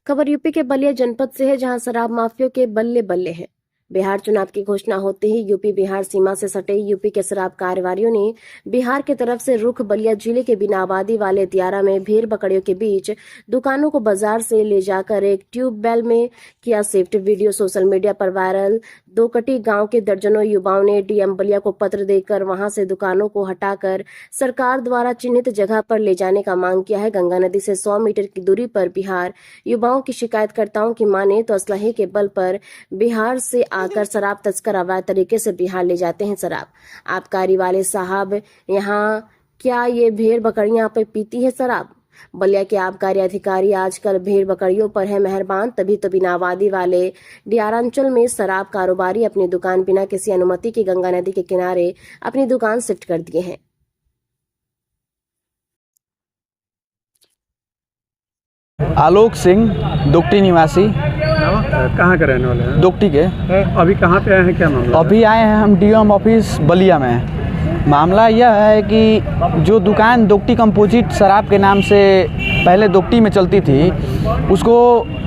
खबर यूपी के बलिया जनपद से है, जहां शराब माफियों के बल्ले बल्ले हैं। बिहार चुनाव की घोषणा होते ही यूपी बिहार सीमा से सटे यूपी के शराब कारोबारियों ने बिहार की तरफ से रुख बलिया जिले के बिना आबादी वाले दियारा में भेड़ बकरियों के बीच दुकानों को बाजार से ले जाकर एक ट्यूबवेल में किया शिफ्ट। वीडियो सोशल मीडिया पर वायरल। दोकटी गांव के दर्जनों युवाओं ने डीएम बलिया को पत्र देकर वहां से दुकानों को हटाकर सरकार द्वारा चिन्हित जगह पर ले जाने का मांग किया है। गंगा नदी से 100 मीटर की दूरी पर बिहार युवाओं की शिकायतकर्ताओं की माने तो असलहे के बल पर बिहार से आकर शराब तस्कर अवैध तरीके से बिहार ले जाते हैं शराब। आबकारी वाले साहब, यहाँ क्या ये भेड़ बकरियां पे पीती है शराब? बलिया के आबकारी अधिकारी आजकल भेड़ बकरियों पर है मेहरबान, तभी तो बिना आबादी वाले दियारांचल में शराब कारोबारी अपनी दुकान बिना किसी अनुमति के गंगा नदी के किनारे अपनी दुकान शिफ्ट कर दिए हैं। आलोक सिंह, दुकटी निवासी। कहाँ के रहने वाले हैं? दुकटी के। अभी कहाँ पे आए हैं, क्या मामला? अभी आए हैं हम डीएम ऑफिस बलिया में। मामला यह है कि जो दुकान दुकटी कंपोजिट शराब के नाम से पहले दुकटी में चलती थी, उसको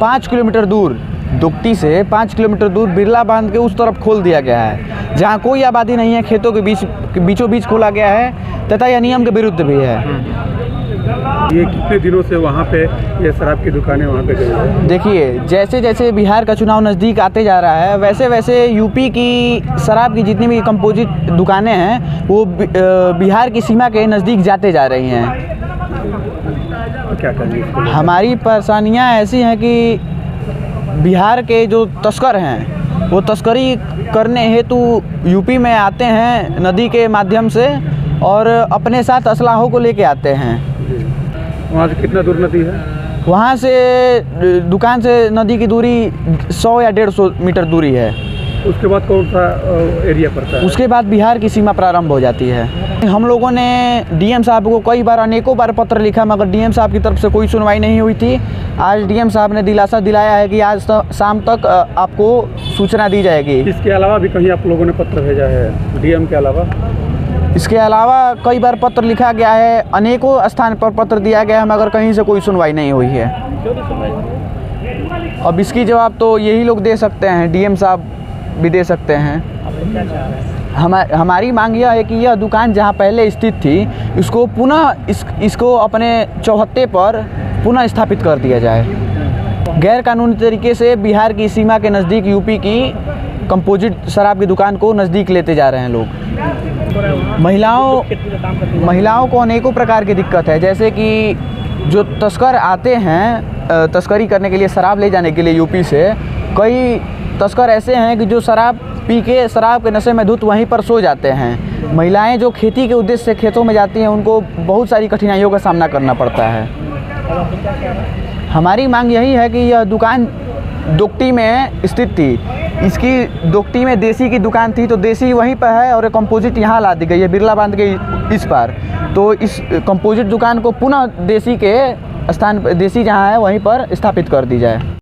5 किलोमीटर दूर, दुकटी से 5 किलोमीटर दूर बिरला बांध के उस तरफ खोल दिया गया है, जहाँ कोई आबादी नहीं है। खेतों के बीचों बीच खोला गया है तथा यह नियम के विरुद्ध भी है। ये कितने दिनों से वहाँ पे ये शराब की दुकानें वहाँ पे गई है? देखिए, जैसे जैसे बिहार का चुनाव नज़दीक आते जा रहा है, वैसे वैसे यूपी की शराब की जितनी भी कंपोजिट दुकानें हैं वो बिहार की सीमा के नज़दीक जाते जा रही हैं। क्या करें? हमारी परेशानियाँ ऐसी हैं कि बिहार के जो तस्कर हैं वो तस्करी करने हेतु यूपी में आते हैं नदी के माध्यम से और अपने साथ असलाहों को लेके आते हैं। वहाँ से कितना दूर नदी है? वहाँ से दुकान से नदी की दूरी 100 या 150 मीटर दूरी है। उसके बाद कौन सा एरिया पड़ता है? उसके बाद बिहार की सीमा प्रारंभ हो जाती है। हम लोगों ने डीएम साहब को कई बार, अनेकों बार पत्र लिखा, मगर डीएम साहब की तरफ से कोई सुनवाई नहीं हुई थी। आज डीएम साहब ने दिलासा दिलाया है कि आज शाम तक आपको सूचना दी जाएगी। इसके अलावा भी कहीं आप लोगों ने पत्र भेजा है डीएम के अलावा? इसके अलावा कई बार पत्र लिखा गया है, अनेकों स्थान पर पत्र दिया गया है, मगर कहीं से कोई सुनवाई नहीं हुई है। अब इसकी जवाब तो यही लोग दे सकते हैं, डीएम साहब भी दे सकते हैं। हमारी मांग यह है कि यह दुकान जहां पहले स्थित थी, इसको पुनः इसको अपने चौहत्ते पर पुनः स्थापित कर दिया जाए। गैर कानूनी तरीके से बिहार की सीमा के नज़दीक यूपी की कंपोजिट शराब की दुकान को नज़दीक लेते जा रहे हैं लोग। महिलाओं को अनेकों प्रकार की दिक्कत है, जैसे कि जो तस्कर आते हैं तस्करी करने के लिए, शराब ले जाने के लिए यूपी से, कई तस्कर ऐसे हैं कि जो शराब पी के शराब के नशे में धुत वहीं पर सो जाते हैं। महिलाएं जो खेती के उद्देश्य से खेतों में जाती हैं, उनको बहुत सारी कठिनाइयों का सामना करना पड़ता है। हमारी मांग यही है कि यह दुकान दुकटी में स्थित थी, इसकी दुकटी में देसी की दुकान थी, तो देसी वहीं पर है और कंपोजिट यहाँ ला दी गई है बिरला बांध के इस पार। तो इस कंपोजिट दुकान को पुनः देसी के स्थान, देसी जहाँ है वहीं पर स्थापित कर दी जाए।